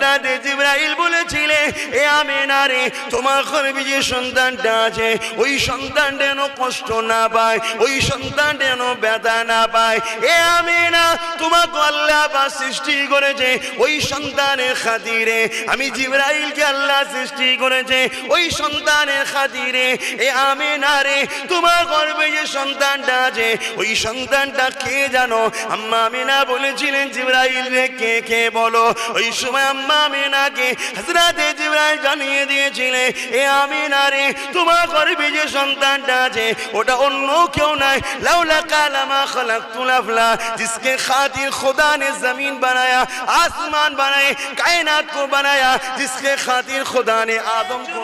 হযরত জিবরাইল বলেছিলেন, এ আমিনা রে, তোমার গর্ভে যে সন্তানটা আছে ওই সন্তান যেন কষ্ট না পায়, ওই সন্তান যেন ব্যথা না পায়। এ আমিনা, তোমাকে আল্লাহ পাক সৃষ্টি করেছে ওই সন্তানের খাতিরে। আমি জিবরাইলকে আল্লাহ সৃষ্টি করেছে ওই সন্তানের খাতিরে। এ আমিনা রে, তোমার গর্ভে যে সন্তানটা আছে ওই সন্তানটা কে জানো? আম্মা আমিনা বলেছিলেন, জিবরাইল রে, কে কে বলো। ওই সময় আম্মা আমিনাকে হযরত জিবরাইল জানিয়ে দিয়েছিলেন, এ আমিনা রে, তোমার গর্ভে যে সন্তানটা আছে ওটা অন্য কেউ নাই, লাউলা কালামা খলাকতুল আফলা, जिसके खातिर खुदा ने जमीन बनाया, आसमान बनाए, कायनात को बनाया, जिसके खातिर खुदा ने आदम को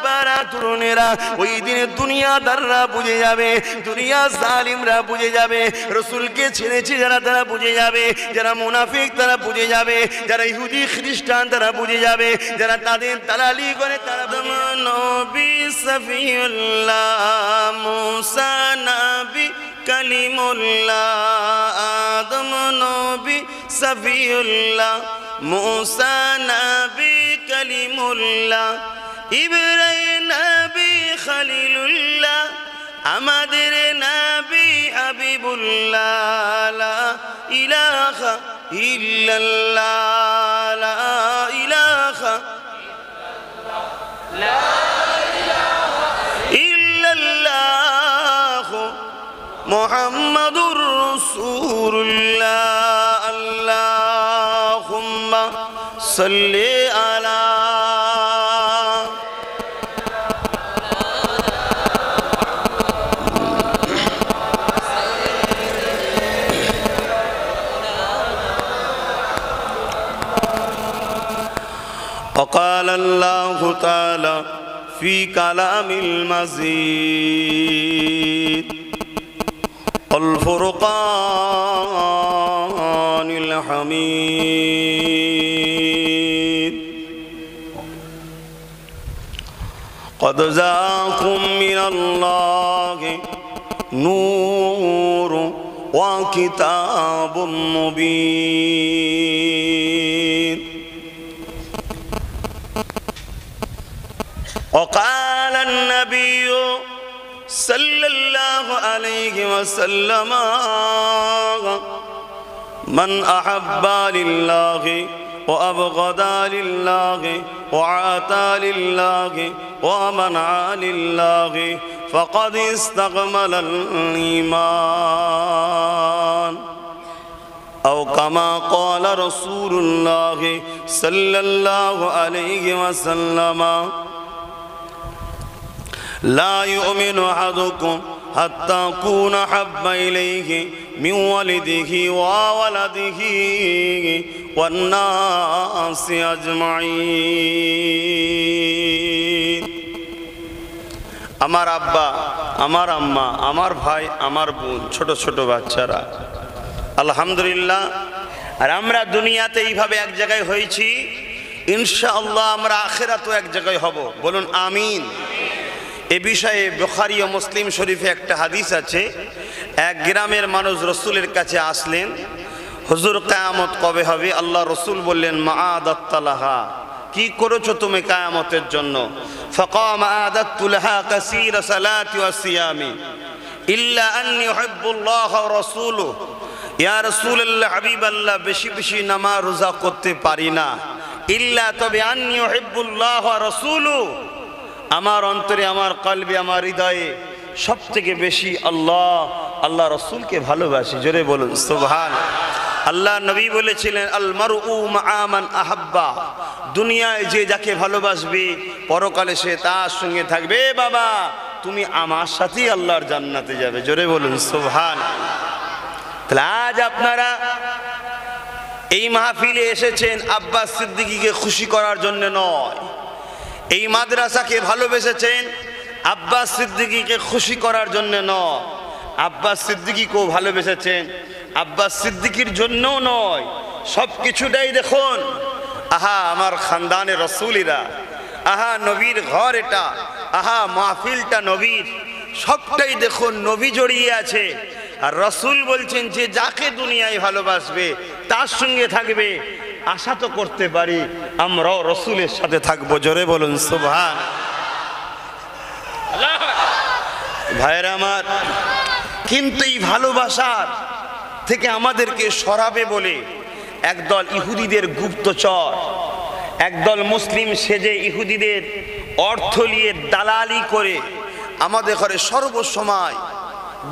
बनाया। तुरुनेरा ওই দিনে দুনিয়াদাররা বুঝে যাবে, দুনিয়া জালিমরা বুঝে যাবে, রাসূলকে ছেড়েছে যারা তারা বুঝে যাবে, যারা মুনাফিক তারা বুঝে যাবে, যারা ইহুদি খ্রিস্টান তারা বুঝে যাবে, যারা তাদের দালালি করে তারা। নবী সফিউল্লাহ, মুসা নবী কালিমুল্লাহ, আদম নবী সফিউল্লাহ, মুসা নবী কালিমুল্লাহ, ইব্রাহিম নবী খলিলুল্লাহ, আমাদের নবী হাবিবুল্লাহ। লা ইলাহা ইল্লাল্লাহ, লা ইলাহা ইল্লাল্লাহ, মুহাম্মাদুর রাসূলুল্লাহ। আল্লাহুম্মা সাল্লি আলা وقال الله تعالى في كلام المزيد الفرقان الحميد قد جاءكم من الله نور وكتاب مبين وقال النبي صلى الله عليه وسلم من أحب لله وأبغض لله وعاتى لله ومنع لله فقد استكمل الإيمان أو كما قال رسول الله صلى الله عليه وسلم لا يؤمن أحدكم حتى أكون أحب إليه من والده وولده والناس أجمعين। আমার আব্বা, আমার আম্মা, আমার ভাই, আমার বোন, ছোট ছোট বাচ্চারা, আলহামদুলিল্লাহ। আর আমরা দুনিয়াতে এইভাবে এক জায়গায় হয়েছি, ইনশাআল্লাহ আমরা আখিরাতেও এক জায়গায় হব। বলুন আমিন। এ বিষয়ে বুখারী ও মুসলিম শরীফে একটা হাদিস আছে। এক গ্রামের মানুষ রসুলের কাছে আসলেন, হুজুর কিয়ামত কবে হবে? আল্লাহ রসুল বললেন মাআদাত্তালাহা, কি করেছো তুমি কিয়ামতের জন্য? ফাকাম আদাতুলাহা কাসীরা সালাতি ওয়া সিয়ামি ইল্লা আন্নী উহিব্বুল্লাহ ওয়া রাসূলুহু। ইয়া রাসূলুল্লাহ, হাবিবাল্লাহ, বেশি বেশি নামাজ রোজা করতে পারি না, ইল্লা তবে আন্নী উহিব্বুল্লাহ ওয়া রাসূলুহু, আমার অন্তরে, আমার কলবে, আমার হৃদয়ে সবথেকে বেশি আল্লাহ আল্লাহ রসুলকে ভালোবাসি। জোরে বলুন সুবহান। আল্লাহ নবী বলেছিলেন আল মারউ মাআ মান আহাব্বা, দুনিয়ায় যে যাকে ভালোবাসবে পরকালে সে তার সঙ্গে থাকবে। বাবা, তুমি আমার সাথেই আল্লাহর জান্নাতে যাবে। জোরে বলুন সুবহান। তাহলে আজ আপনারা এই মাহফিলে এসেছেন আব্বাস সিদ্দিকীকে খুশি করার জন্য নয়, এই মাদ্রাসাকে ভালোবেসেছেন আব্বাস সিদ্দিকীকে খুশি করার জন্য নয়, আব্বাস সিদ্দিকীকেও ভালোবেসেছেন আব্বাস সিদ্দিকীর জন্যও নয়। সব কিছুটাই দেখুন, আহা আমার খানদানে রসুলিরা, আহা নবীর ঘর এটা, আহা মাহফিলটা নবীর, সবটাই দেখুন নবী জড়িয়ে আছে। আর রসুল বলছেন যে যাকে দুনিয়ায় ভালোবাসবে তার সঙ্গে থাকবে। আশা তো করতে পারি আমরাও রসুলের সাথে থাকবো। জোরে বলুন সুবহান। ভাইয়েরা আমার, কিন্তু এই ভালোবাসার থেকে আমাদেরকে সরাবে বলে একদল ইহুদিদের গুপ্তচর, একদল মুসলিম সেজে ইহুদিদের অর্থ নিয়ে দালালি করে আমাদের ঘরে সর্বসময়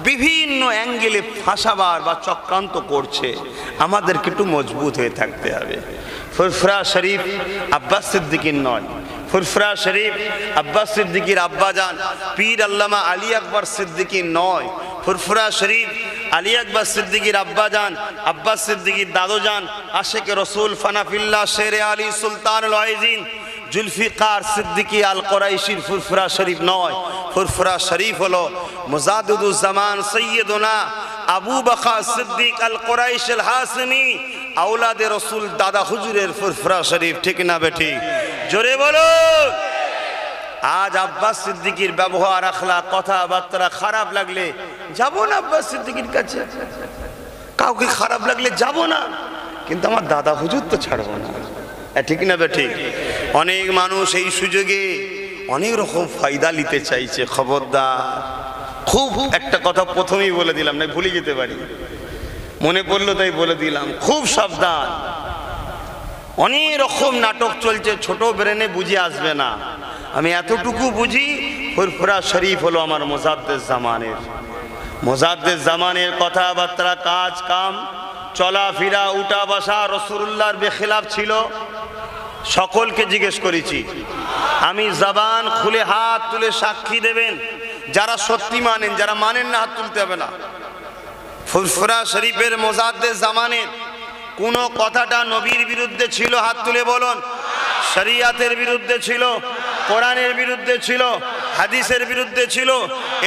বিভিন্ন অ্যাঙ্গেলে ফাঁসাবার বা চক্রান্ত করছে। আমাদেরকে একটু মজবুত হয়ে থাকতে হবে। ফুরফুরা শরীফ আব্বাস সিদ্দিকীর নয়, ফুরফুরা শরীফ আব্বাস সিদ্দিকীর আব্বাজান পীর আল্লামা আলী আকবর সিদ্দিকীর নয়, ফুরফুরা শরীফ আলী আকবর সিদ্দিকীর আব্বাজান আব্বাস সিদ্দিকীর দাদোজান আশেকে রসুল ফানাফিল্লাহ শেরে আলী সুলতানুল ওয়াইজিন জুলফিকার সিদ্দিকী আল কোরাইশির ফুরফুরা শরীফ নয়। ফুরফুরা শরীফ হলো মুজাদ্দিদুজ্জামান সৈয়দনা আবু বকর সিদ্দিক আল কোরাইশ আল হাসিমি আওলাদে রসুল দাদা হুজুরের ফুরফুরা শরীফ। ঠিক না বেঠিক? জোরে বলো। আজ আব্বাস সিদ্দিকীর ব্যবহার আখলাক কথাবার্তা খারাপ লাগলে যাব না আব্বাস সিদ্দিকীর কাছে, কাউকে খারাপ লাগলে যাব না, কিন্তু আমার দাদা হুজুর তো ছাড়বো না। ঠিক না বেঠিক? অনেক মানুষ এই সুযোগে অনেক রকম ফায়দা নিতে চাইছে। খবরদার। খুব একটা কথা প্রথমেই বলে দিলাম, না ভুলে যেতে পারি, মনে পড়লো তাই বলে দিলাম, খুব সাবধান। অনেক রকম নাটক চলছে, ছোট ব্রেনে বুঝে আসবে না। আমি এতটুকু বুঝি, ফুরফুরা শরীফ হলো আমার মুজাদ্দিদ জামানের, মুজাদ্দিদ জামানের কথাবার্তা কাজ কাম চলাফেরা উঠা বসা রাসূলুল্লাহর বেখিলাফ ছিল। সকলকে জিজ্ঞেস করেছি, আমি জবান খুলে হাত তুলে সাক্ষী দেবেন যারা সত্যি মানেন, যারা মানেন না হাত তুলতে হবে না। ফুরফুরা শরীফের মুজাদ্দিদ জামানের কোন কথাটা নবীর বিরুদ্ধে ছিল? হাত তুলে বলুন। শরিয়াতের বিরুদ্ধে ছিল, কোরআনের বিরুদ্ধে ছিল, হাদিসের বিরুদ্ধে ছিল,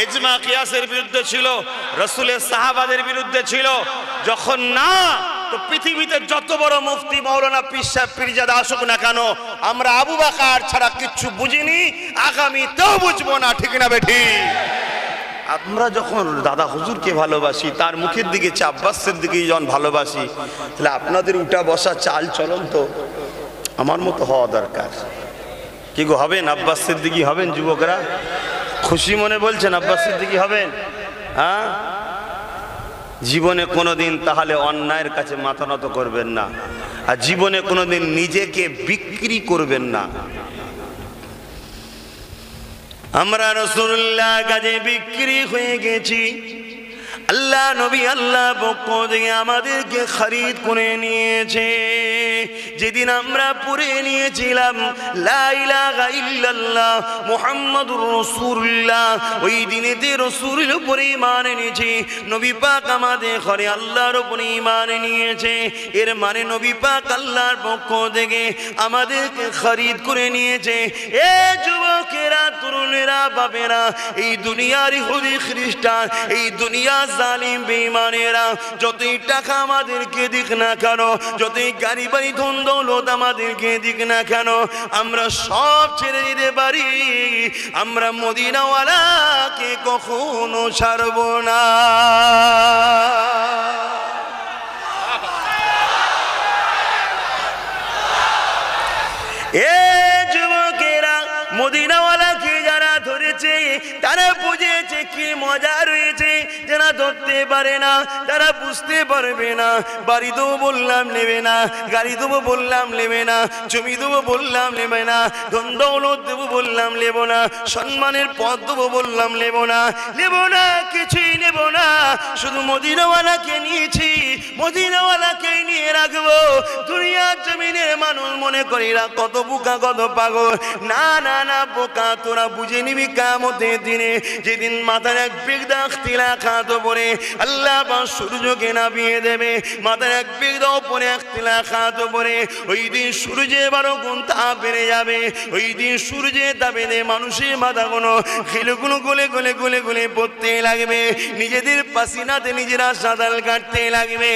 ইজমা কিয়াসের বিরুদ্ধে ছিল, রাসূলের সাহাবাদের বিরুদ্ধে ছিল? যখন না, তো পৃথিবীতে যত বড় মুফতি মাওলানা পীর সাহেব পীরজাদা আসুক না কেন, আমরা আবু বকর ছাড়া কিচ্ছু বুঝিনি, আগামীতেও বুঝবো না। ঠিক না বেঠিক? আমরা যখন দাদা হুজুরকে ভালোবাসি, তার মুখের দিকে আব্বাস সিদ্দিকী যখন ভালোবাসি, তাহলে আপনাদের উঠা বসা চাল চলন তো আমার মতো হওয়া দরকার। কি গো, হবেন আব্বাস সিদ্দিকী হবেন? যুবকরা খুশি মনে বলছেন আব্বাস সিদ্দিকী হবেন? হ্যাঁ, জীবনে কোনোদিন তাহলে অন্যায়ের কাছে মাথা নত করবেন না, আর জীবনে কোনোদিন নিজেকে বিক্রি করবেন না। আমরা রাসূলুল্লাহ কাছে বিক্রি হয়ে গেছি। আল্লাহ নবী আল্লাহ পক্ষ থেকে আমাদেরকে খরিদ করে নিয়েছে। যেদিন আমরা পড়ে নিয়েছিলাম লা ইলাহা ইল্লাল্লাহ মুহাম্মাদুর রাসূলুল্লাহ, ওই দিনেতে রাসূলের উপরে ঈমান এনেছি। নবী পাক আমাদের ঘরে আল্লাহর উপরে ঈমান নিয়েছে। এর মানে নবী পাক আল্লাহর পক্ষ থেকে আমাদেরকে খরিদ করে নিয়েছে। এ যুবকেরা, তরুণেরা, বাপেরা, এই দুনিয়ার ইহুদি খ্রিস্টান, এই দুনিয়া জালিম বেঈমানেরা যতই টাকা আমাদেরকে দিক না কেন, যতই গাড়ি বাড়ি ধন দৌলত আমাদেরকে দিক না কেন, আমরা সব ছেড়ে দিতে পারি, আমরা মদিনাওয়ালাকে কখনো ছাড়ব না। এ যুবকেরা, মদিনাওয়ালাকে যারা ধরেছে তারা বুঝেছে কি মজা রয়েছে, যারা ধরতে পারে না তারা বুঝতে পারবে না। বাড়ি দেবো বললাম নেবে না, গাড়ি দেবো বললাম নেবে না, জমি দেবো বললাম নেবে না, ধন দৌলত দেবো বললাম নেব না, সম্মানের পদ দেবো বললাম নেব না, নেব না, কিছুই নেব না। শুধু মদিনাওয়ালাকে নিয়েছি, মদিনাওয়ালাকে নিয়ে রাখবো। দুনিয়ার জমিনের মানুষ মনে করিরা কত বোকা, কত পাগল। না না না বোকা, তোরা বুঝে নিবি কিয়ামতের দিনে, যেদিন মাথার এক বিগদা খিলা খাত পরে আল্লাহ পাক সূর্যকে নামিয়ে দেবে, মাথার এক বিগদা উপরে এক খিলা খাত পরে, ওই দিন সূর্যে 12 গুণ তাপ বেড়ে যাবে। ওই দিন সূর্যে তাপে মানুষের মাথাগুলো খিলগুলো গলে গলে গলে গলে পড়তে লাগবে, নিজেদের পাসিনাতে নিজেরা সাঁতার কাটতে লাগবে।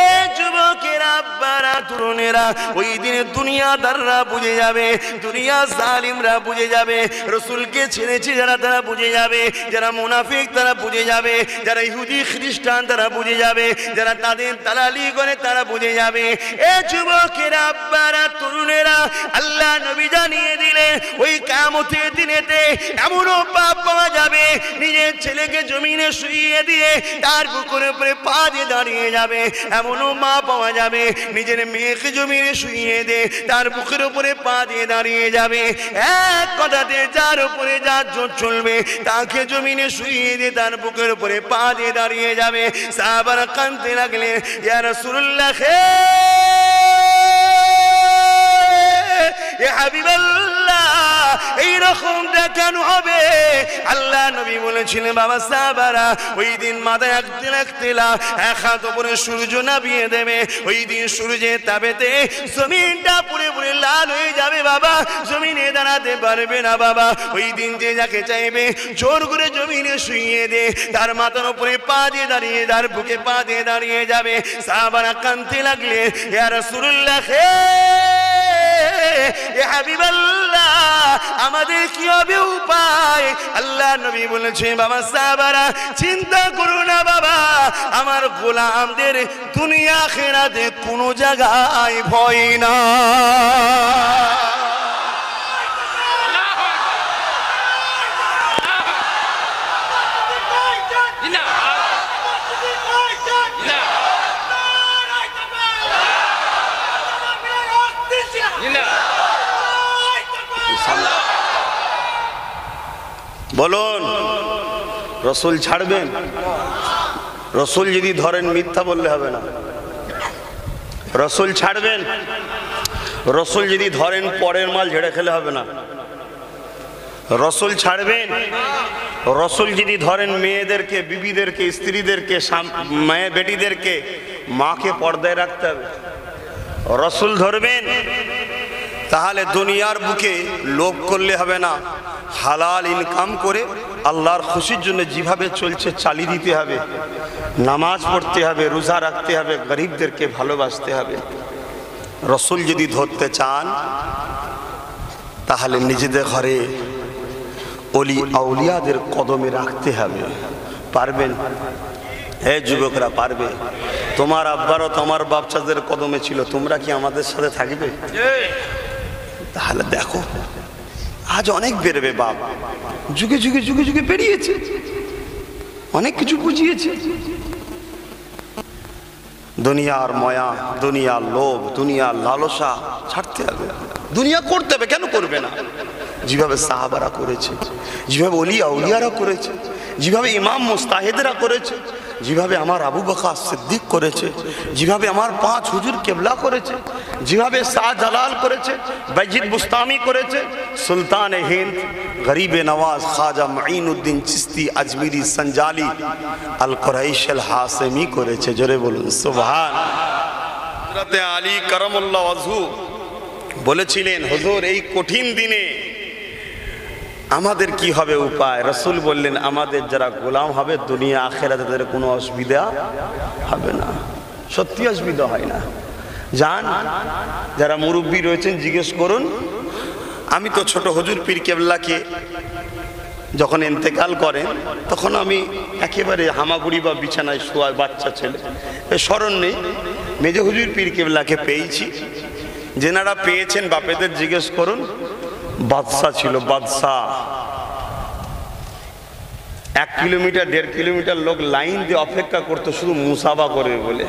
এ যুবকেরা, আব্বারা, তরুণেরা, ওই দিনে দুনিয়াদাররা বুঝে যাবে, দুনিয়া জালিমরা বুঝে যাবে, রসুলকে ছেড়েছে যারা তারা বুঝে যাবে, যারা মুনাফিক তারা বুঝে যাবে, যারা ইহুদি খ্রিস্টান তারা বুঝে যাবে, যারা তাদের দালালি করে তারা বুঝে যাবে। এ যুবকেরা, আব্বারা, তরুণেরা, আল্লাহ নবী জানিয়ে দিলেন ওই কিয়ামতের দিনেতে এমনও পাপ পাওয়া যাবে, নিজের ছেলেকে জমিনে শুইয়ে দিয়ে তার বুকের উপরে পা দিয়ে দাঁড়িয়ে যাবে। এমনও মা পাওয়া যাবে, নিজের মেয়েকে জমিনে শুইয়ে দিয়ে তার বুকের উপরে পা দিয়ে দাঁড়িয়ে যাবে। এক কথাতে যার উপরে যার জোর চলবে তাকে জমিনে শুইয়ে দিয়ে তার বুকের উপরে পা দিয়ে দাঁড়িয়ে যাবে। সাহাবারা কাঁদতে লাগলেন, ইয়া রাসূলুল্লাহ, ইয়া হাবিবাল্লাহ, এইরকমটা কেন হবে? আল্লাহ নবী বলেছিলেন, বাবা সাহাবারা, ওই দিন মাথায় এক হাত উপরে সূর্য নামিয়ে দেবে। ওই দিন সূর্যের তাপেতে জমিনটা পুরে পুরে লাল হয়ে যাবে বাবা, জমিনে দাঁড়াতে পারবে না বাবা। ওই দিন যে যাকে চাইবে জোর করে জমিনে শুইয়ে দে, তার মাথার উপরে পা দিয়ে দাঁড়িয়ে, তার বুকে পা দিয়ে দাঁড়িয়ে যাবে। সাহাবারা কাঁদতে লাগলেন, ইয়া রাসূলুল্লাহ, ইয়া হাবিবাল্লাহ, আমাদের কি হবে উপায়? আল্লাহ নবী বলেছেন, বাবা সাহাবারা, চিন্তা করো না বাবা, আমার গোলামদের দুনিয়া আখিরাতে কোনো জায়গায় ভয় না। বলুন, রসুল ছাড়বেন? রসুল যদি ধরেন মিথ্যা বললে হবে না। রসুল ছাড়বেন? রসুল যদি ধরেন পরের মাল ঝেড়ে খেলে হবে না। রসুল ছাড়বেন? রসুল যদি ধরেন মেয়েদেরকে, বিবিদেরকে, স্ত্রীদেরকে, মেয়ে বেটিদেরকে, মাকে পর্দায় রাখতে হবে। রসুল ধরবেন? তাহলে দুনিয়ার বুকে লোভ করলে হবে না, হালাল ইনকাম করে আল্লাহর খুশির জন্য যেভাবে চলছে চালিয়ে দিতে হবে। নামাজ পড়তে হবে, রোজা রাখতে হবে, গরিবদেরকে ভালোবাসতে হবে। রসুল যদি ধরতে চান তাহলে নিজেদের ঘরে অলি আউলিয়াদের কদমে রাখতে হবে। পারবেন? হে যুবকরা, পারবে? তোমার আব্বারও তোমার বাচ্চাদের কদমে ছিল, তোমরা কি আমাদের সাথে থাকবে? তাহলে দেখো, আজ অনেক বেরোবে বাপ, যুগে যুগে যুগে যুগে বেরিয়েছে, অনেক কিছু বুঝিয়েছে। দুনিয়ার ময়া, দুনিয়ার লোভ, দুনিয়ার লালসা ছাড়তে হবে। দুনিয়া করতে হবে, কেন করবে না? যেভাবে সাহাবারা করেছে, যেভাবে ওলি আউলিয়ারা করেছে, যেভাবে ইমাম মুস্তাহিদরা করেছে, যেভাবে আমার আবু বকর সিদ্দিক করেছে, যেভাবে আমার 5 হুজুর কেবলা করেছে, যেভাবে শাহজালাল করেছে, বাইজিদ বুস্তামি করেছে, সুলতান হিন্দ, গরিবে নওয়াজ খাজা মুঈনুদ্দিন চিস্তি আজমিরি সঞ্জালি আল কুরাইশ আল হাসেমি করেছে। জোরে বলুন সুবহান। হযরত আলী কারামাল্লাহু ওয়াজহু বলেছিলেন, হুজুর এই কঠিন দিনে আমাদের কি হবে উপায়? রাসূল বললেন, আমাদের যারা গোলাম হবে দুনিয়া আখিরাতে তাদের কোনো অসুবিধা হবে না। সত্যি অসুবিধা হয় না। যান, যারা মুরব্বী রয়েছেন জিজ্ঞেস করুন। আমি তো ছোট হুজুর পীর কেবলাকে যখন ইন্তেকাল করেন তখন আমি একেবারে হামাগুড়ি বা বিছানায় শোয়া বাচ্চা ছেলে, স্মরণ নেই। মেজো হুজুর পীর কেবলাকে পেয়েছি। যেনারা পেয়েছেন বাপেদের জিজ্ঞেস করুন। বাদশা ছিল, বাদশা। 1 কিলোমিটার 1.5 কিলোমিটার লোক লাইন দিয়ে অপেক্ষা করতো শুধু মুসাফা করবে বলে,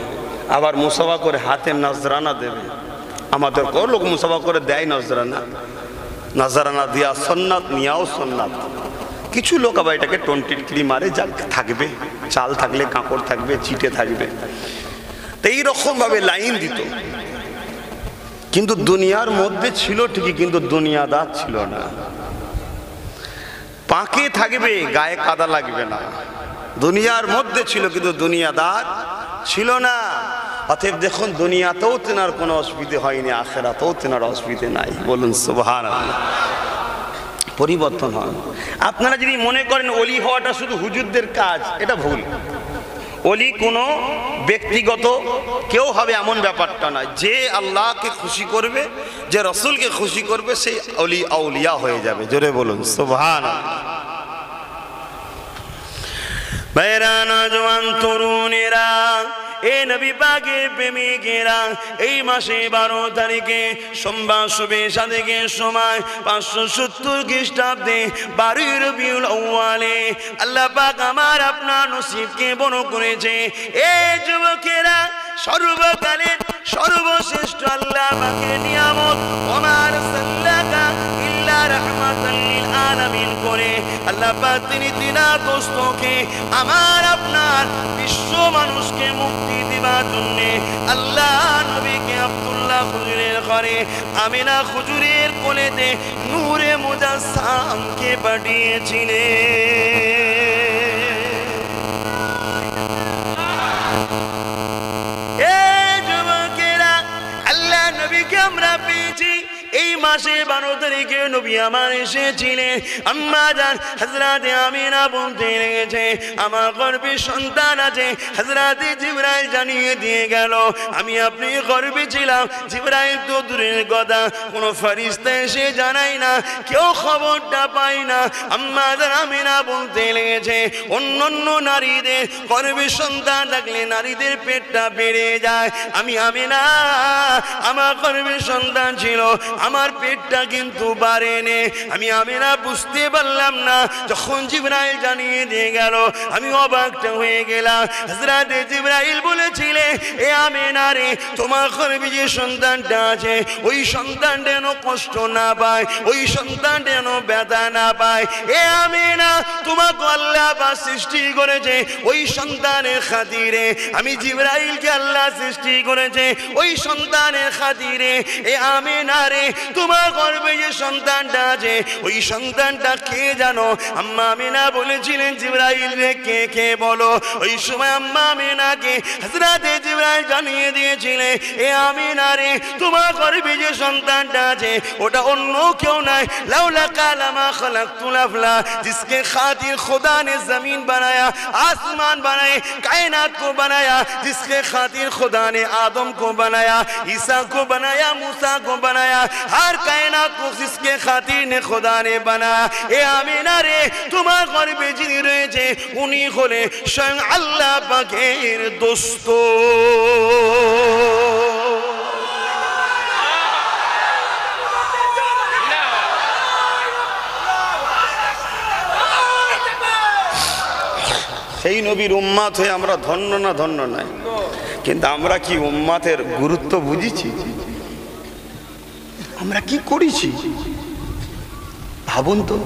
আবার মুসাফা করে হাতে নজরানা দেবে। আমাদের কোন লোক মুসাফা করে দেয় নজরানা, নজরানা দিয়া সন্ন্যাত, নিয়াও সন্ন্যাত। কিছু লোক আবার এটাকে টন্টিটকিরি মারে, যা থাকবে, চাল থাকলে কাঁকড় থাকবে, চিটে থাকবে, তো এইরকম ভাবে লাইন দিত। কিন্তু দুনিয়ার মধ্যে ছিল ঠিকই, কিন্তু দুনিয়াদার ছিল না। পাকে থাকবে, গায়ে কাদা লাগবে না। দুনিয়ার মধ্যে ছিল কিন্তু দুনিয়াদার ছিল না। অতএব দেখুন, দুনিয়াতেও তেনার কোনো অসুবিধে হয়নি, আখিরাতেও তেনার অসুবিধে নাই। বলুন সুবহানাল্লাহ। পরিবর্তন হন। আপনারা যদি মনে করেন ওলি হওয়াটা শুধু হুজুরদের কাজ, এটা ভুল। ওলি কোনো ব্যক্তিগত কেউ হবে এমন ব্যাপারটা নয়। যে আল্লাহকে খুশি করবে, যে রসুলকে খুশি করবে, সেই ওলি আউলিয়া হয়ে যাবে। জোরে বলুন সুবহানাল্লাহ। ভাইরা, নওজোয়ান তরুণেরা, এ নবী পাকের প্রেমিকেরা, এই মাসে 12 তারিখে সোমবার শুভে সাদেকের সময় 570 খ্রিস্টাব্দে 12 রবিউল আউয়ালে আল্লাহ পাক আমার আপনার নসিবকে বড় করেছে। এই যুবকেরা, সর্বকালের সর্বশ্রেষ্ঠ আল্লাহ পাকের নিয়ামত ওমার সাল্লাকা ইল্লা রাহমাতাল লিল আলামিন করে আল্লাহ পাক তিনি দিনাতস্তকে আমার আপনার বিশ্ব মানুষকে মুক্তি দিবার জন্য আল্লাহ নবীকে আব্দুল্লাহ হুজুরের ঘরে আমিনা হুজুরের কোলেতে নূরে মুজাসসামকে পাঠিয়েছিলেন। আল্লাহ নবীকে আমরা পেয়েছি এই মাসে 12 তারিখে নবী আমার এসেছিলেন। আম্মা জান হযরতে আমিনা বলতে লেগেছে, আমার গর্ভে সন্তান আছে। হযরতে জিবরাইল জানিয়ে দিয়ে গেল, আমি আপনি গর্ভে ছিলাম। জিবরাইল তো দূরের কথা, কোনো ফেরেশতা এসে জানাই না, কেউ খবরটা পায় না। আম্মা জান আমিনা বলতে লেগেছে, অন্যান্য নারীদের গর্ভে সন্তান থাকলে নারীদের পেটটা বেড়ে যায়। আমি আমিনা, আমার গর্ভে সন্তান ছিল, আমার পেটটা কিন্তু বাড়েনি। আমি আমিনা বুঝতে পারলাম না। যখন জিবরাইল জানিয়ে দিয়ে গেল, আমি অবাকটা হয়ে গেলাম। হযরতে জিবরাইল বলেছিলেন, এ আমিনা রে, তোমার গর্ভে যে সন্তানটা আছে, ওই সন্তানটা যেন কষ্ট না পায়, ওই সন্তানটা যেন ব্যথা না পায়। এ আমিনা, তোমাকে আল্লাহ পাক সৃষ্টি করেছে ওই সন্তানের খাতিরে। আমি জিবরাইলকে আল্লাহ সৃষ্টি করেছে ওই সন্তানের খাতিরে। এ আমিনা রে, তোমার গর্ভে যে সন্তানটা আছে, ওই সন্তানটা কে জানো? আম্মা আমিনা বলেছিলেন, জিবরাইল রে, কে কে বলো। ওই সময় আম্মা আমিনাকে হযরতে জিবরাইল জানিয়ে দিয়েছিলেন, এ আমিনা রে, তোমার গর্ভে যে সন্তানটা আছে, ওটা অন্য কেউ নাই। লাউলা কালামা খালাকতুল আফলা, जिसके खातिर खुदा ने जमीन बनाया, आसमान बनाए, कायनात को बनाया, जिसके खातिर खुदा ने आदम को बनाया, ईसा को बनाया, मूसा को बनाया, हर कायनात को जिसके खातिर ने खुदा ने बनाया। ए आमिना रे, तुम्हार गर्भे जिनी रয়েছে উনি হলে স্বয়ং আল্লাহ পাকের দোস্ত। সেই নবীর উম্মাত হয়ে আমরা ধন্য না ধন্য নাই? কিন্তু আমরা কি উম্মাতের গুরুত্ব বুঝেছি? আমরা কি করেছি ভাবুন তো।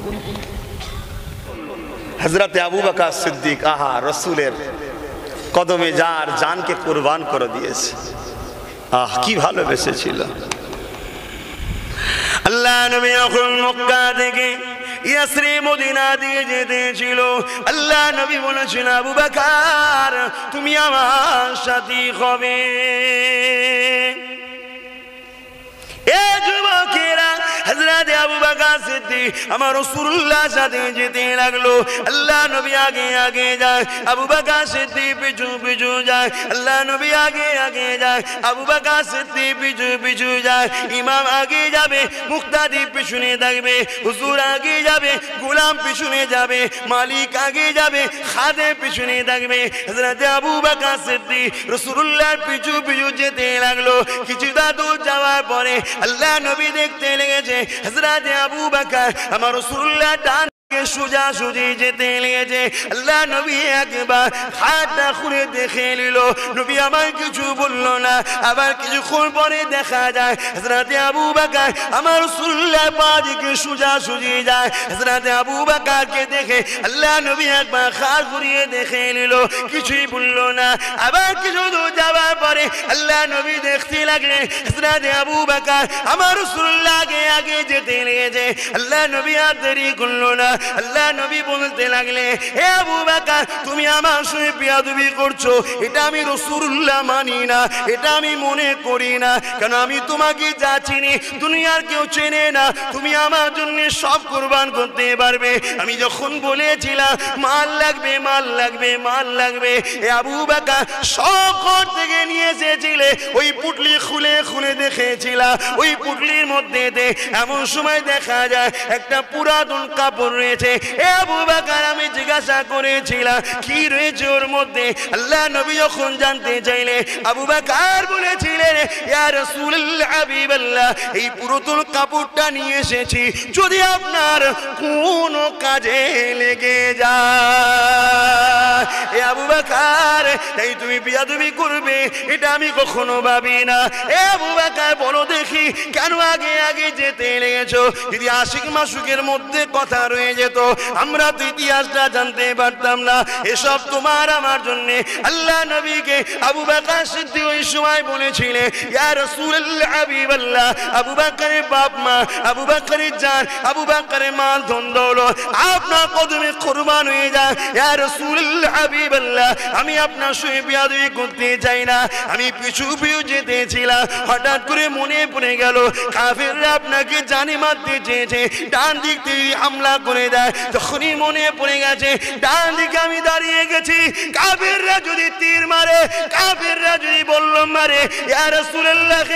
হযরতে আবু বকর সিদ্দিক, আহা, রসুলের কদমে যার জানকে কুরবান করে দিয়েছে। আহ, কি ভালোবেসেছিল। আল্লাহ নবী যখন মক্কা থেকে ইয়াসরিব মদিনা দিয়ে যেতেছিল, আল্লাহ নবী বলেছেন, আবু বকর, তুমি আমার সাথী হবে। এ যুবকেরা, হযরতে আবু বকর সিদ্দিক আমার রাসূলুল্লাহ সাথে যেতে লাগলো। আল্লাহ নবী আগে আগে যায়, আবু বকর সিদ্দিক পিছু পিছু যায়। আল্লাহ নবী আগে আগে যায়, আবু বকর সিদ্দিক পিছু পিছু যায়। ইমাম আগে যাবে, মুক্তাদি পিছনে থাকবে, হুজুর আগে যাবে, গোলাম পিছনে যাবে, মালিক আগে যাবে, খাদেম পিছনে থাকবে। হযরতে আবু বকর সিদ্দিক রাসূলুল্লাহর পিছু পিছু যেতে লাগলো। কিছুটা দূর যাওয়ার পরে আল্লাহ নবী দেখতে লেগেছে হযরতে আবু বকর আমার রাসূলুল্লাহ ডান সোজা সুজি যেতে লেগেছে। আল্লাহ নবী একবার হাতটা খুলে দেখে নিল, নবী আমার কিছু বললো না। আবার কিছুক্ষণ পরে দেখা যায় হযরতে আবু বকর আমার রাসূলুল্লাহ বাদিকে সোজা সুজি যায়। হযরতে আবু বকরকে দেখে আল্লাহ নবী একবার হাত ঘুরিয়ে দেখে নিল, কিছুই বললো না। আবার কিছু দূর যাওয়ার পরে আল্লাহ নবী দেখতে লাগলেন হযরতে আবু বকর আমার রাসূলুল্লাহ আগে আগে যেতে লেগেছে। আল্লাহ নবী আর দেরি করলো না, আল্লাহ নবী বলতে লাগলে, হে আবু বকর তুমি আমার সঙ্গে বেয়াদবি করছো, এটা আমি রাসূলুল্লাহ মানি না, এটা আমি মনে করি না, কারণ আমি তোমাকে যা চিনি দুনিয়ার কেউ চেনে না, তুমি আমার জন্য সব কুরবান করতে পারবে। আমি যখন বলেছিলাম মাল লাগবে মাল লাগবে মাল লাগবে, এ আবু বকর সব ঘর থেকে নিয়ে এসেছিলে, ওই পুটলি খুলে খুলে দেখেছিলা, ওই পুটলির মধ্যে এমন সময় দেখা যায় একটা পুরাতন কাপড় রয়েছে। এ আবু বকর আমি জিজ্ঞাসা করেছিলাম কি রয়েছে ওর মধ্যে, আল্লাহ নবী যখন জানতে চাইলে আবু বকর বলেছিলেন, ইয়া রাসূলুল্লাহ হাবিবাল্লাহ এই পুরাতন কাপড়টা নিয়ে এসেছি যদি আপনার কোনো কাজে লেগে যায়। এ আবু বকর তাই তুমি বিয়াদবি করবে এটা আমি কখনো ভাবি না। এ আবু বকর বলো দেখি কেন আগে আগে যেতে লেগেছো? যদি আশিক মাসুকের মধ্যে কথা রয়ে যেত আমরা তো ইতিহাসটা জানতে পারতাম না। এসব তোমার আমার জন্য। আল্লাহ নবীকে আবু বকর সিদ্দিক ওই সময় বলেছিলেন, ইয়া রাসূলুল্লাহ হাবিবাল্লাহ আবু বকরের বাপ মা, আবু বকরের জান, আবু বকরের মাল ধন দৌলত আপনার কদমে কুরবান হয়ে যায়। ইয়া রাসূলুল্লাহ হাবিবাল্লাহ আমি আপনার সঙ্গে বিয়াদবি করতে চাই না। আমি পিছু পিছু যেতেছিলাম, হঠাৎ করে মনে পড়ে গেল কাফেররা আপনাকে জানে মারতে চেয়েছে, ডান দিক থেকে হামলা করে দেয়। যখনই মনে পড়ে গেছে ডান দিকে আমি দাঁড়িয়ে গেছি, কাফেররা যদি তীর মারে, কাফেররা যদি বলল মারে, ইয়া রাসূলুল্লাহ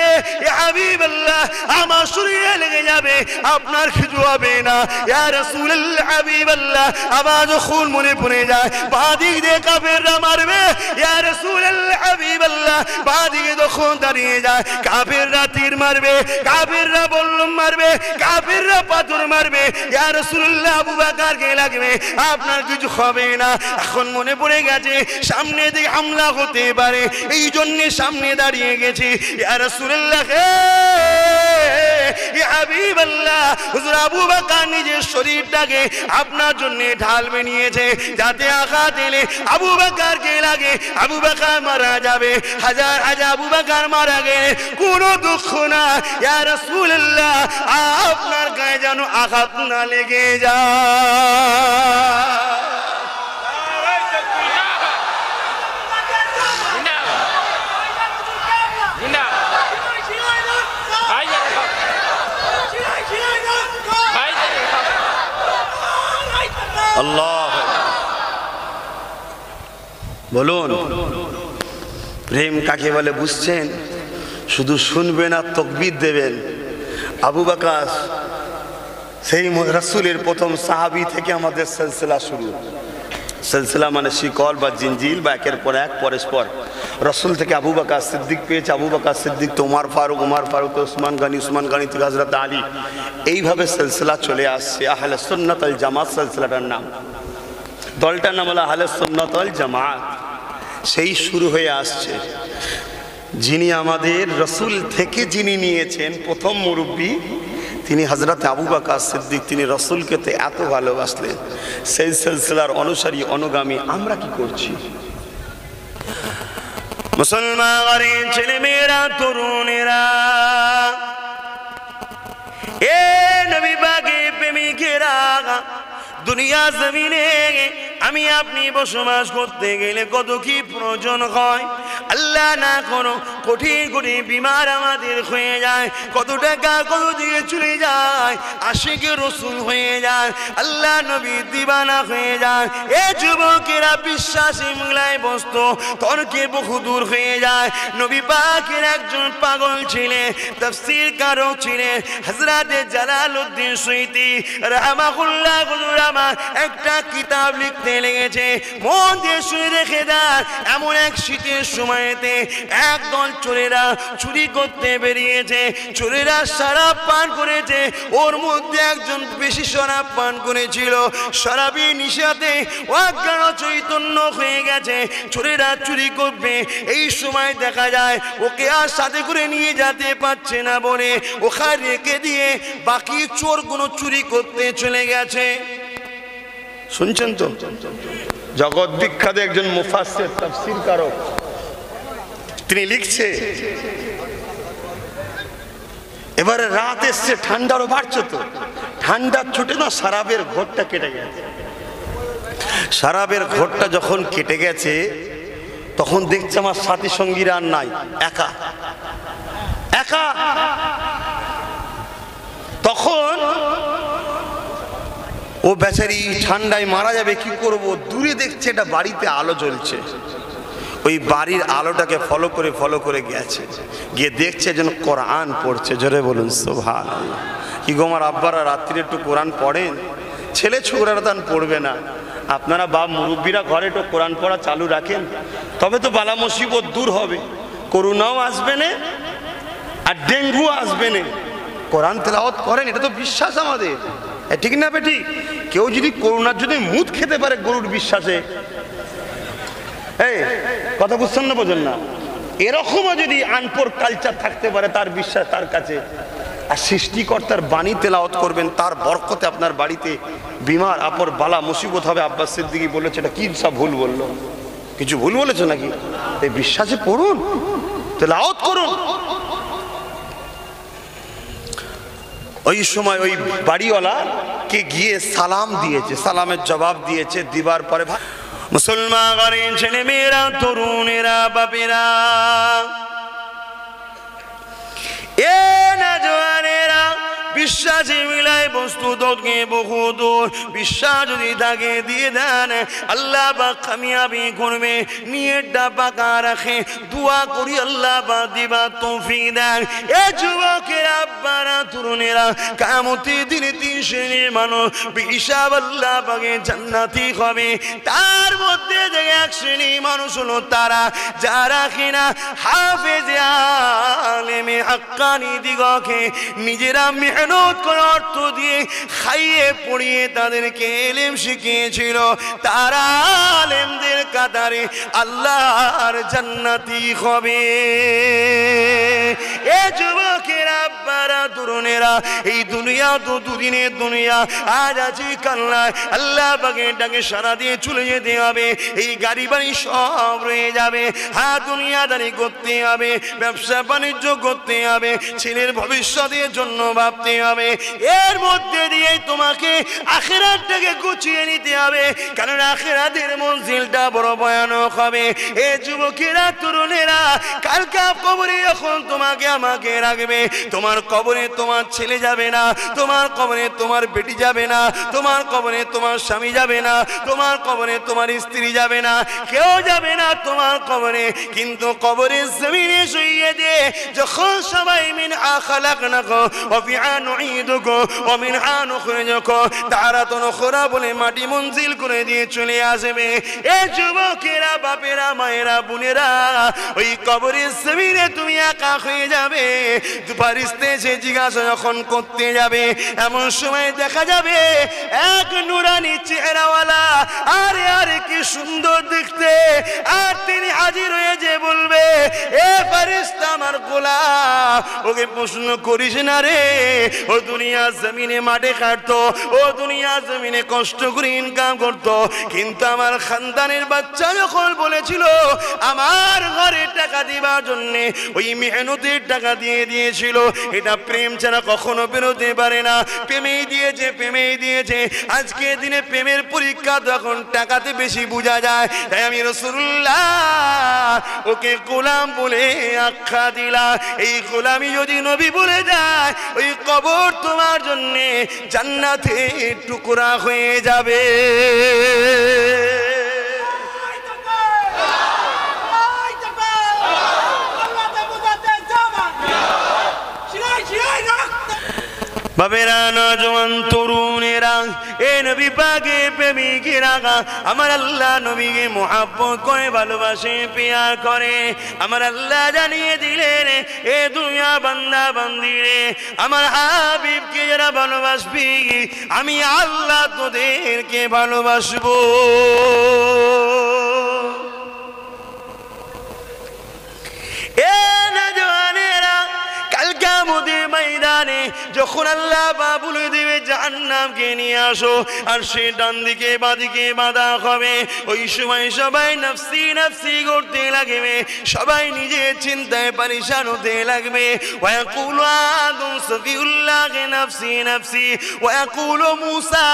ইয়া হাবিবাল্লাহ আমার শরীরে লেগে যাবে, আপনার কিছু হবে না। ইয়া রাসূলুল্লাহ হাবিবাল্লাহ আবার যখন মনে পড়ে যায় বাঁ দিক দিয়ে কাফেররা মারবে, ইয়া রাসূলুল্লাহ হাবিবাল্লাহ বাঁ দিকে যখন দাঁড়িয়ে যায় কাফেররা তীর মারবে, কাফেররা বলল মারবে, কাফেররা পাথর মারবে, ইয়া রাসূলুল্লাহ আবু বকরকে লাগবে, আপনার কিছু হবে না। এখন মনে পড়ে গেছে সামনে দিকে হামলা হতে পারে, এই জন্য সামনে দাঁড়িয়ে গেছি। ইয়া রাসূলুল্লাহ ইয়া হাবিবাল্লাহ হুজুর আবু বকর নিজের শরীরটাকে আপনার জন্য ঢাল বানিয়েছে যাতে আঘাত এলে আবু বকরকে লাগে, আবু বকর মারা যাবে। হাজার হাজার আবু বকর মারা গেলে কোনো দুঃখ না, ইয়া রাসূলুল্লাহ আপনার গায়ে যেন আঘাত না লেগে যায়। আল্লাহ বলুন প্রেম কাকে বলে বুঝছেন? শুধু শুনবেন আর তাকবীর দেবেন। আবু বকর সেই রাসূলের প্রথম সাহাবী থেকে আমাদের সিলসিলা শুরু। সিলসিলা মানে শিকল বা জিনজিল বা একের পর এক পরস্পর। রাসূল থেকে আবু বকর সিদ্দিক পেয়েছে, আবু বকর সিদ্দিক তো উমর ফারুক, উমর ফারুক তো উসমান গনি, উসমান গনি থেকে হযরত আলী, এইভাবে সিলসিলা চলে আসছে। আহলে সুন্নাত ওয়াল জামাত সিলসিলাটার নাম, দলটার নাম হলো আহলে সুন্নাত ওয়াল জামাত। সেই শুরু হয়ে আসছে। যিনি আমাদের রাসূল থেকে যিনি নিয়েছেন প্রথম মুরব্বী তিনি হযরত আবু বকর সিদ্দিক, তিনি রাসূলকে তো এত ভালোবাসলেন। সেই সিলসিলার অনুসারী অনুগামী আমরা কি করছি? মুসলমানের ছেলেমেয়েরা, তরুণেরা, এ নবী পাকের প্রেমিকেরা, দুনিয়া জমিনে আমি আপনি বসবাস করতে গেলে কত কি প্রয়োজন হয়। আল্লাহ না কোনো কঠিন কঠিন বিমার আমাদের হয়ে যায়, কত টাকা কত দিকে চলে যায়, আশিকে রাসূল হয়ে যায়, আল্লাহ নবী দিবানা হয়ে যায়। এ যুবকেরা বিশ্বাসী মূলায় বস্তু তর্কে বহু দূর হয়ে যায়। নবী পাকের একজন পাগল ছিলেন, তাফসীর কারক ছিলেন হযরতে জালালউদ্দিন সুয়ুতী রাহমাহুল্লাহ। হুজুর আমার একটা কিতাব লিখতে লেগেছে, মন দিয়ে শুনে রেখে দেন। এমন এক শীতের সময়তে একদল চোরেরা চুরি করতে বেরিয়েছে, চোরেরা শরাব পান করেছে, ওর মধ্যে একজন বেশি শরাব পান করেছিল, শরাবি নিশাতে অজ্ঞান চৈতন্য হয়ে গেছে, চোরেরা চুরি করবে। এই সময় দেখা যায় ওকে আর সাথে করে নিয়ে যেতে পারছে না বলে ওখানে রেখে দিয়ে বাকি চোরগুলো চুরি করতে চলে গেছে। শুনছেন তো? জগৎ বিখ্যাত একজন মুফাসসির তাফসীর কারক, তিনি লিখছে এবারে রাত এসছে, ঠান্ডারও বাড়ছে, তো ঠান্ডার ছুটে না শরাবের ঘোরটা কেটে গেছে। শরাবের ঘোরটা যখন কেটে গেছে তখন দেখছে আমার সাথী সঙ্গীরা আর নাই, একা একা। তখন ও বেচারি ঠান্ডায় মারা যাবে, কি করব? দূরে দেখছে এটা বাড়িতে আলো জ্বলছে, ওই বাড়ির আলোটাকে ফলো করে গেছে, গিয়ে দেখছে যেন কোরআন পড়ছে। জোরে বলুন সুবহানাল্লাহ। কি গো আমার আব্বারা রাত্রিরে একটু কোরআন পড়েন? ছেলে ছোকরারা তান পড়বে না, আপনারা বাপ মুরব্বীরা ঘরে একটু কোরআন পড়া চালু রাখেন, তবে তো বালা মুসিবত দূর হবে, করোনাও আসবে না আর ডেঙ্গু আসবে না। কোরআন তেলাওয়াত করেন, এটা তো বিশ্বাস আমাদের, ঠিক না বেটি? কেউ যদি করোনার যদি মুদ খেতে পারে গরুর বিশ্বাসে, এই কথা বুঝছেন না, বোঝেন না? এরকমও যদি আনপোর কালচার থাকতে পারে তার বিশ্বাস তার কাছে, আর সৃষ্টিকর্তার বাণী তেলাওয়াত করবেন, তার বরকতে আপনার বাড়িতে বিমার আপর বালা মুসিবত হবে। আব্বাস সিদ্দিকী বলেছে, এটা কি সব ভুল বললো? কিছু ভুল বলেছে নাকি? এই বিশ্বাসে পড়ুন, তেলাওয়াত করুন। ওই সময় ওই বাড়িওয়ালা কে গিয়ে সালাম দিয়েছে, সালামের জবাব দিয়েছে। দিবার পরে মুসলমান ঘরের ছেলে মেয়েরা, তরুণেরা, বাপেরা, এ না জওয়ানেরা, বিশ্বাসে মিলায় বস্তু দোকে বহুদূর। বিশ্বাস যদি থাকে দিয়ে দেন, আল্লাহ পাক কামিয়াবি করবে। নিয়তটা পাকা রাখে, দোয়া করি আল্লাহ পাক দিবা তৌফিক দেন। এ যুবকেরা, আব্বারা, তরুণেরা, কিয়ামতের দিনে তিন শ্রেণীর মানুষ হিসাব আল্লাহ পাকে জান্নাতি হবে। তার মধ্যে যে এক শ্রেণী মানুষ হলো তারা যারা কিনা হাফেজে আলেমে হাক্কানি দিগকে নিজেরা মেহনত করে অর্থ দিয়ে খাইয়ে পড়িয়ে তাদেরকে ইলম শিখিয়েছিল, তারা আলেমদের কাতারে আল্লাহর জান্নাতি হবে। এ যুবকেরা, আব্বারা, তরুণেরা, এই দুনিয়া তো দুদিনের দুনিয়া, আজ আছি কাল নাই। আল্লাহ পাকের ডাকে সারা দিয়ে চলে যেতে হবে। এই গাড়ি বাড়ি সব রয়ে যাবে। হ্যাঁ, দুনিয়াদারি করতে হবে, ব্যবসা বাণিজ্য করতে হবে, ছেলের ভবিষ্যতের জন্য ভাবতে হবে। এর মধ্যে দিয়ে তোমাকে আখিরাতটাকে গুছিয়ে নিতে হবে, কারণ আখিরাতের মঞ্জিলটা বড় ভয়ানক হবে। এ যুবকেরা, তরুণেরা, কালকা কবরে যখন তোমাকে আমাকে রাখবে, তোমার কবরে তোমার ছেলে যাবে না, তোমার কবরে তোমার বেটি যাবে না, তোমার কবরে তোমার স্বামী যাবে না, তোমার কবরে তোমার স্ত্রী যাবে না, কেউ যাবে না তোমার কবরে। কিন্তু কবরের জমিনে শুইয়ে দিয়ে যখন সবাই মিন খালাকনাকুম ওয়া ফিহা নুঈদুকুম ওয়া মিনহা নুখরিজুকুম তারাতান উখরা বলে মাটি মঞ্জিল করে দিয়ে চলে আসবে। এ যুবকেরা, বাপেরা, মায়েরা, বোনেরা, ওই কবরের জমিনে তুমি একা হয়ে যাবে। ফারিস্তা এসে জিজ্ঞাসা যখন করতে যাবে, এমন সময় দেখা যাবে এক নুরানি চেহারাওয়ালা, আরে আরে কি সুন্দর দেখতে, আর তিনি হাজির হয়ে যে বলবে, এ ফারিস্তা আমার গোলাম, ওকে প্রশ্ন করিস না রে, ও দুনিয়া জমিনে মাঠে কাটতো, ও দুনিয়া জমিনে কষ্ট করে ইনকাম করতো, কিন্তু আমার খানদানের বাচ্চা যখন বলেছিল আমার ঘরে টাকা দিবার জন্যে, ওই মেহনতের টাকা দিয়ে দিয়েছিল। এটা প্রেম ছাড়া কখনো বেরোতে পারে না। প্রেমেই দিয়েছে, প্রেমেই দিয়েছে। আজকে দিনে প্রেমের পরীক্ষা তো এখন টাকাতে বেশি বোঝা যায়। তাই আমি রাসূলুল্লাহ ওকে গোলাম বলে আখ্যা দিলাম। এই গোলামি যদি নবী বলে যায়, ওই কবর তোমার জন্যে জান্নাতের টুকরা হয়ে যাবে। বাবেরা, নওজোয়ান, তরুণেরা, এ নবী পাকে প্রেমিকেরা, আমার আল্লাহ নবীকে মুহাব্বত করে, ভালোবাসে, প্যার করে। আমার আল্লাহ জানিয়ে দিলেন, এ দুনিয়া বান্দা বান্দিরে, আমার হাবিবকে যারা ভালোবাসবি, আমি আল্লাহ তোদেরকে ভালোবাসবো। এ নওজোয়ানেরা, কাল কিয়ামতের ময়দানে ময়দানে যখন আল্লাহ পাক বলে দেবে জাহান্নামকে নিয়ে আসো, আর সে ডান দিকে বাঁদিকে বাঁধা হবে, ওই সময় সবাই নফসি নফসি করতে লাগবে, সবাই নিজের চিন্তায় পরেশান হতে লাগবে। ওয়াকুলু আদম সফিউল্লাহ নফসি নফসি, ওয়াকুলু মুসা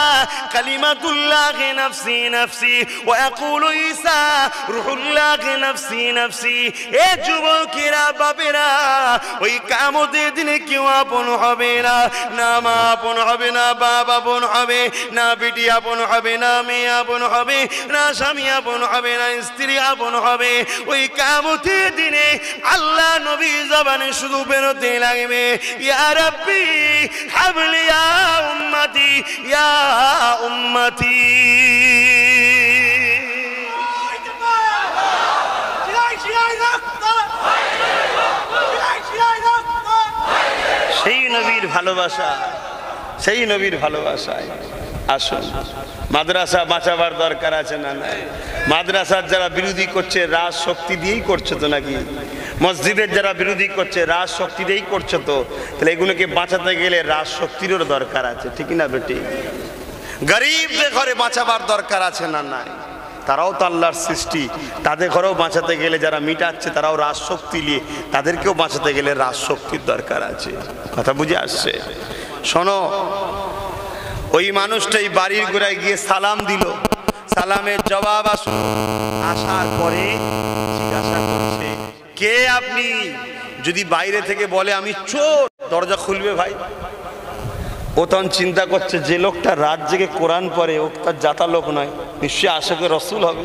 কালিমাতুল্লাহ নফসি নফসি, ওয়াকুলু ঈসা রূহুল্লাহ নফসি নফসি। এ যুবকেরা, বাপেরা, ওই কিয়ামতের দিনে কেউ আপন হবে না, না মা আপন হবে, না বাপ আপন হবে, না বেটি আপন হবে, না মেয়ে আপন হবে, না স্বামী আপন হবে, না স্ত্রী আপন হবে। ওই কিয়ামতের দিনে আল্লাহ নবী জবানে শুধু বেরোতে লাগবে, ইয়া রাব্বি হাবলি ইয়া উম্মতি ইয়া উম্মতি। সেই নবীর ভালোবাসা, সেই নবীর ভালোবাসায় আসুন। মাদ্রাসা বাঁচাবার দরকার আছে না? নাই। মাদ্রাসার যারা বিরোধী করছে রাজ শক্তি দিয়েই করছে তো নাকি? মসজিদের যারা বিরোধী করছে রাজ শক্তি দিয়েই করছে তো, তাহলে এগুলোকে বাঁচাতে গেলে রাজ শক্তিরও দরকার আছে, ঠিক না বেটি? গরিবদের ঘরে বাঁচাবার দরকার আছে না? নাই। তারাও তো আল্লাহর সৃষ্টি, তাদের ঘরেও বাঁচাতে গেলে যারা মিটাচ্ছে তারাও রাজ শক্তি নিয়ে, তাদেরকেও বাঁচাতে গেলে রাজ শক্তির দরকার আছে। কথা বুঝে আসছে? শোনো, ওই মানুষটাই বাড়ির গোড়ায় গিয়ে সালাম দিল, সালামের জবাব আসলো, আসার পরে জিজ্ঞাসা করছে কে আপনি? যদি বাইরে থেকে বলে আমি চোর, দরজা খুলবে ভাই? ও তখন চিন্তা করছে যে লোকটা রাত জেগে কোরআন পড়ে ও তার জাতা লোক নয়, নিশ্চয়ই আশেকে রসুল হবে,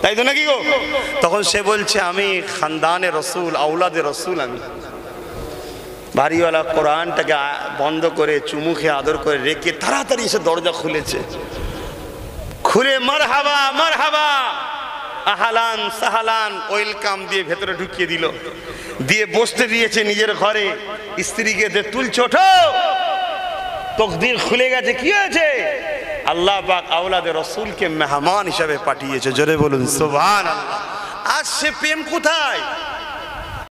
তাই তো নাকি গো? তখন সে বলছে আমি খানদানে রসুল, আওলাদে রসুল। আমি বাড়িওয়ালা কোরআনটাকে বন্ধ করে চুমু খেয়ে আদর করে রেখে তাড়াতাড়ি এসে দরজা খুলেছে, খুলে মারহাবা মারহাবা আহালান সাহালান ওয়েলকাম দিয়ে ভেতরে ঢুকিয়ে দিল, দিয়ে বসতে দিয়েছে নিজের ঘরে। স্ত্রীকে তুলছে, ওঠো, তকদির খুলে গেছে। কি হয়েছে? আল্লাহ পাক আওলাদে রসুলকে মেহমান হিসাবে পাঠিয়েছে। জোরে বলুন সুবহানাল্লাহ। আজ সে প্রেম কোথায়?